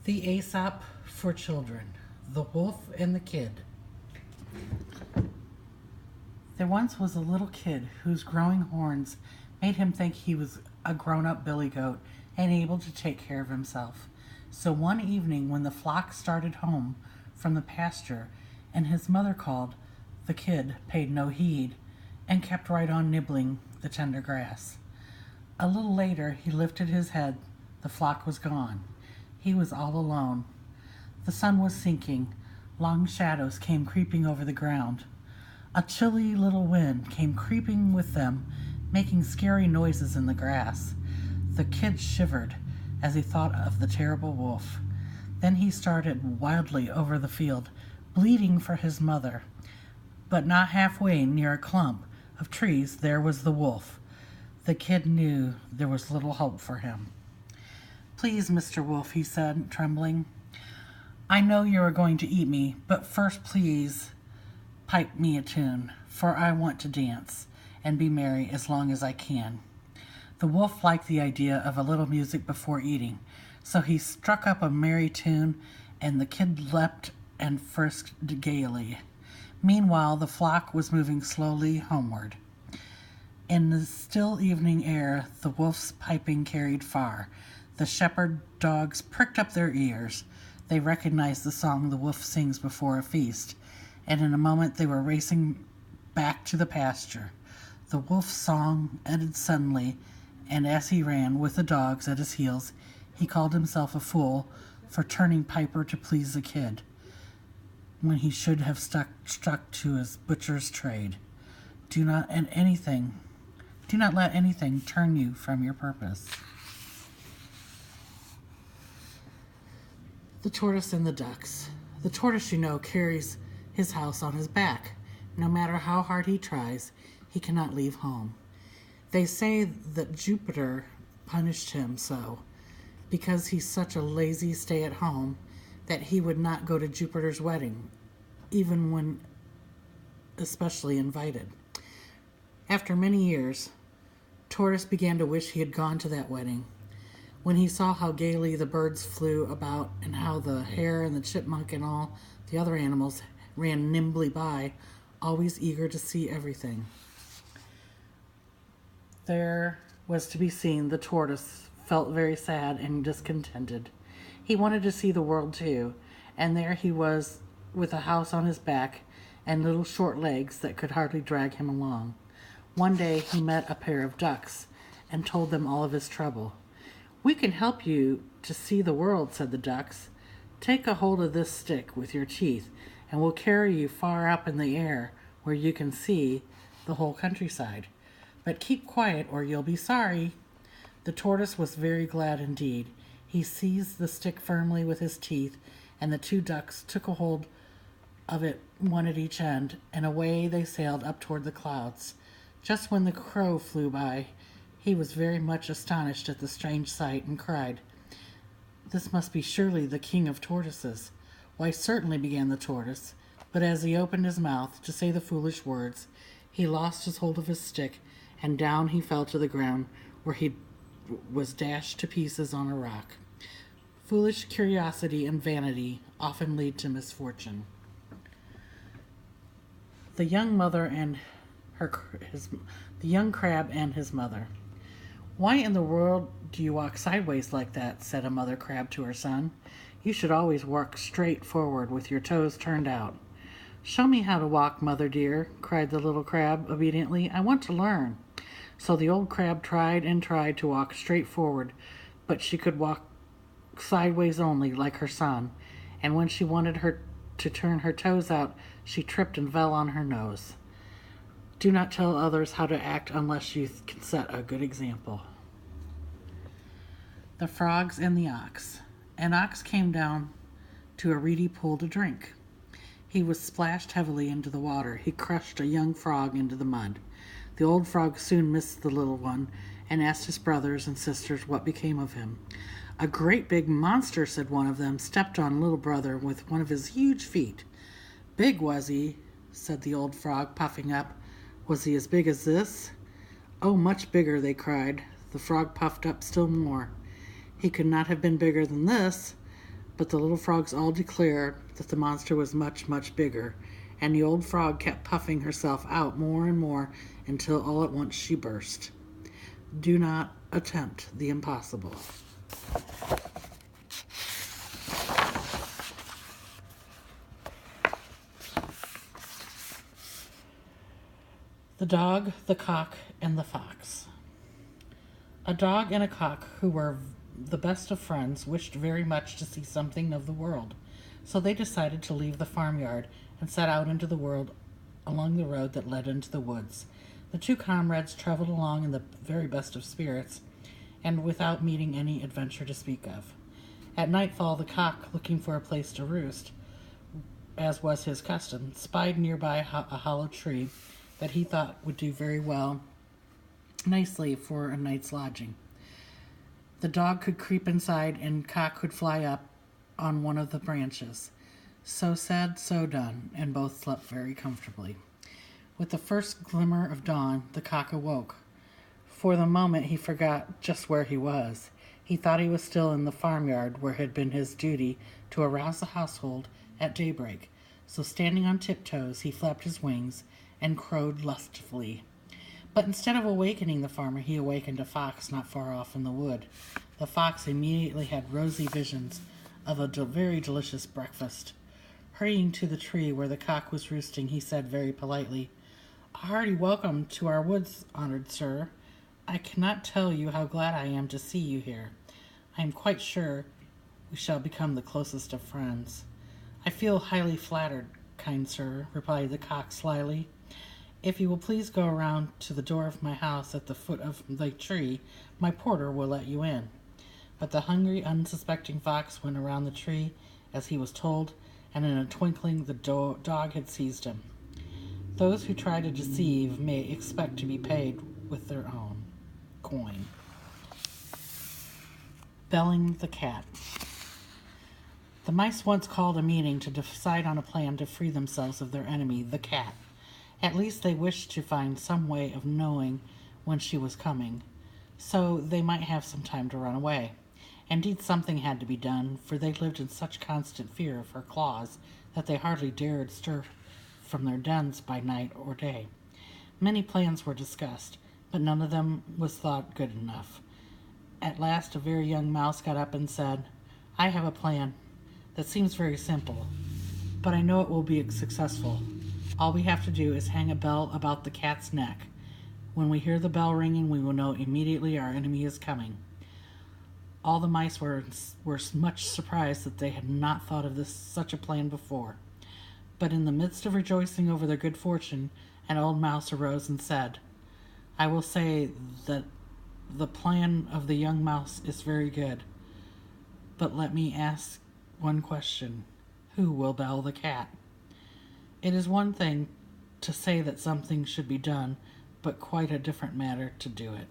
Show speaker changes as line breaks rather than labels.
The Aesop for Children, The Wolf and the Kid. There once was a little kid whose growing horns made him think he was a grown-up billy goat and able to take care of himself. So one evening when the flock started home from the pasture and his mother called, the kid paid no heed and kept right on nibbling the tender grass. A little later he lifted his head. The flock was gone. He was all alone. The sun was sinking. Long shadows came creeping over the ground. A chilly little wind came creeping with them, making scary noises in the grass. The kid shivered as he thought of the terrible wolf. Then he started wildly over the field, bleating for his mother. But not halfway near a clump of trees there was the wolf. The kid knew there was little hope for him. "Please, Mr. Wolf," he said, trembling. "I know you are going to eat me, but first please pipe me a tune, for I want to dance and be merry as long as I can." The wolf liked the idea of a little music before eating, so he struck up a merry tune, and the kid leapt and frisked gaily. Meanwhile, the flock was moving slowly homeward. In the still evening air, the wolf's piping carried far. The shepherd dogs pricked up their ears. They recognized the song the wolf sings before a feast, and in a moment they were racing back to the pasture. The wolf's song ended suddenly, and as he ran with the dogs at his heels, he called himself a fool for turning piper to please the kid, when he should have stuck to his butcher's trade. Do not let anything turn you from your purpose. The tortoise and the ducks. The tortoise, carries his house on his back. No matter how hard he tries, he cannot leave home. They say that Jupiter punished him so, because he's such a lazy stay-at-home, that he would not go to Jupiter's wedding, even when especially invited. After many years, Tortoise began to wish he had gone to that wedding. When he saw how gaily the birds flew about and how the hare and the chipmunk and all the other animals ran nimbly by, always eager to see everything. There was to be seen the tortoise felt very sad and discontented. He wanted to see the world too, and there he was with a house on his back and little short legs that could hardly drag him along. One day he met a pair of ducks and told them all of his trouble. "We can help you to see the world," said the ducks. "Take a hold of this stick with your teeth, and we'll carry you far up in the air where you can see the whole countryside. But keep quiet or you'll be sorry." The tortoise was very glad indeed. He seized the stick firmly with his teeth, and the two ducks took a hold of it, one at each end, and away they sailed up toward the clouds. Just when the crow flew by, he was very much astonished at the strange sight and cried, "This must be surely the king of tortoises." "Why, certainly," began the tortoise, but as he opened his mouth to say the foolish words, he lost his hold of his stick, and down he fell to the ground, where he was dashed to pieces on a rock. Foolish curiosity and vanity often lead to misfortune. The young crab and his mother. "Why in the world do you walk sideways like that?" said a mother crab to her son. "You should always walk straight forward with your toes turned out." "Show me how to walk, mother dear," cried the little crab obediently. "I want to learn." So the old crab tried and tried to walk straight forward, but she could walk sideways only, like her son, and when she wanted her to turn her toes out, she tripped and fell on her nose. Do not tell others how to act unless you can set a good example. The frogs and the ox. An ox came down to a reedy pool to drink. He was splashed heavily into the water. He crushed a young frog into the mud. The old frog soon missed the little one and asked his brothers and sisters what became of him. "A great big monster," said one of them, "stepped on little brother with one of his huge feet." "Big, was he?" said the old frog, puffing up. "Was he as big as this?" "Oh, much bigger," they cried. The frog puffed up still more. "He could not have been bigger than this, But the little frogs all declared that the monster was much, much bigger, and the old frog kept puffing herself out more and more until all at once she burst. Do not attempt the impossible. The Dog, the Cock, and the Fox. A dog and a cock, who were the best of friends, wished very much to see something of the world, so they decided to leave the farmyard and set out into the world along the road that led into the woods. The two comrades traveled along in the very best of spirits, and without meeting any adventure to speak of. At nightfall, the cock, looking for a place to roost, as was his custom, spied nearby a hollow tree that he thought would do very nicely for a night's lodging. The dog could creep inside, and cock could fly up on one of the branches. So said, so done, and both slept very comfortably. With the first glimmer of dawn, the cock awoke. For the moment he forgot just where he was. He thought he was still in the farmyard, where it had been his duty to arouse the household at daybreak. So standing on tiptoes, he flapped his wings and crowed lustfully. But instead of awakening the farmer, he awakened a fox not far off in the wood. The fox immediately had rosy visions of a very delicious breakfast. Hurrying to the tree where the cock was roosting, he said very politely, "A hearty welcome to our woods, honored sir. I cannot tell you how glad I am to see you here. I am quite sure we shall become the closest of friends." "I feel highly flattered, kind sir," replied the cock slyly. "If you will please go around to the door of my house at the foot of the tree, my porter will let you in." But the hungry, unsuspecting fox went around the tree as he was told, and in a twinkling the dog had seized him. Those who try to deceive may expect to be paid with their own coin. Belling the cat. The mice once called a meeting to decide on a plan to free themselves of their enemy, the cat. At least they wished to find some way of knowing when she was coming, so they might have some time to run away. Indeed, something had to be done, for they lived in such constant fear of her claws that they hardly dared stir from their dens by night or day. Many plans were discussed, but none of them was thought good enough. At last a very young mouse got up and said, "I have a plan that seems very simple, but I know it will be successful. All we have to do is hang a bell about the cat's neck. When we hear the bell ringing, we will know immediately our enemy is coming." All the mice were much surprised that they had not thought of such a plan before. But in the midst of rejoicing over their good fortune, an old mouse arose and said, "I will say that the plan of the young mouse is very good, but let me ask one question. Who will bell the cat?" It is one thing to say that something should be done, but quite a different matter to do it.